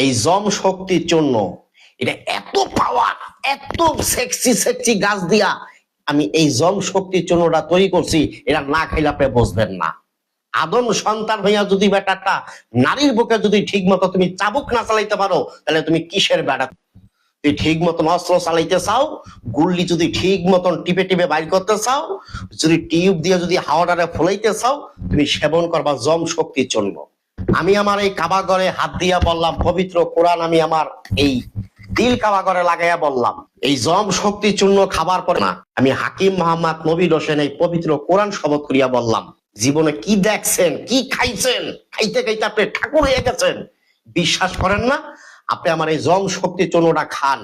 এই জম শক্তির জন্য এটা এত পাওয়ার, এত সেক্সি সেক্সি গাছ দিয়া আমি এই জম শক্তির জন্যটা তৈরি করছি, এটা না খাইলে আপনি বুঝবেন না। আদম সন্তান হইয়া যদি বেটাটা নারীর বুকে যদি ঠিক মতো তুমি চাবুক না চালাইতে পারো, তাহলে তুমি কিসের বেটা? তুই ঠিক মতন অস্ত্র চালাইতে চাও, গুল্লি যদি ঠিক মতন টিপে টিপে বাইর করতে চাও, যদি টিউব দিয়ে যদি হাওয়াটারে ফলাইতে চাও, তুমি সেবন করবা জম শক্তির জন্য। আমি আমার এই কাবা ঘরে হাত দিয়া বললাম, পবিত্র কোরআন আমি আমার এই দিল কাবা ঘরে লাগাইয়া বললাম, এই জম শক্তির জন্য খাবার পরে না, আমি হাকিম মোহাম্মদ নবীর হোসেন এই পবিত্র কোরআন শপথ করিয়া বললাম, জীবনে কি দেখছেন, কি খাইছেন, খাইতে খাইতে আপনি ঠাকুর হয়ে গেছেন। বিশ্বাস করেন না? আপনি আমার এই জম শক্তির জন্যটা খান,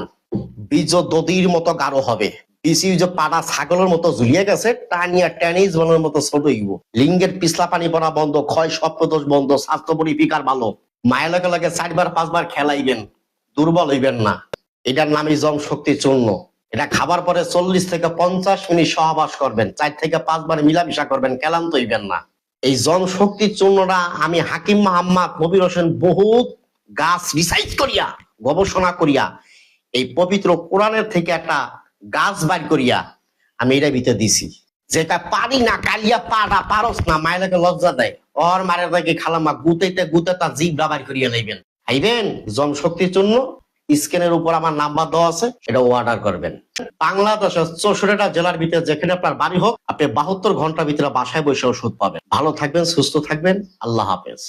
বীজ দদির মতো গাঢ় হবে, বিসি যে পাড়া ছাগলের মতো ঝুলিয়ে গেছে, টানিয়া টেনিস বলের মতো ছোট হইব, লিঙ্গের পিছলা পানি পড়া বন্ধ, ক্ষয় সপ্রদোষ বন্ধ, স্বাস্থ্য পরিফিকার ভালো, মায়ের লগে লগে 4-5 বার খেলাইবেন, দুর্বল হইবেন না। এটার নামই জম শক্তির চূর্ণ। এটা খাবার পরে 40 থেকে 50 মিনিট সহবাস করবেন, 4 থেকে 5 বার মিলামিশা করবেন, ক্লান্ত হইবেন না। এই জম শক্তির চূর্ণটা আমি হাকিম মোহাম্মদ নবীর হোসেন বহুত গাছ রিসার্চ করিয়া, গবেষণা করিয়া, এই পবিত্র কোরআনের থেকে একটা গাছ বাইর করিয়া আমি এটা ভিতরে দিছি, যেটা পারি না কালিয়া পাড়া পারস না, মায়ের লজ্জা দেয়, ওর মারের দেখে খালামা গুতেতে গুতেতা জিভটা বাইর করিয়া লইবেন। খাইবেন জম শক্তির জন্য। স্ক্রিনের উপর আমার নাম্বার দেওয়া আছে, এটা অর্ডার করবেন। বাংলাদেশের 64টা জেলার ভিতরে যেখানে আপনার বাড়ি হোক, আপনি 72 ঘন্টার ভিতরে বাসায় বসে ওষুধ পাবেন। ভালো থাকবেন, সুস্থ থাকবেন, আল্লাহ হাফেজ।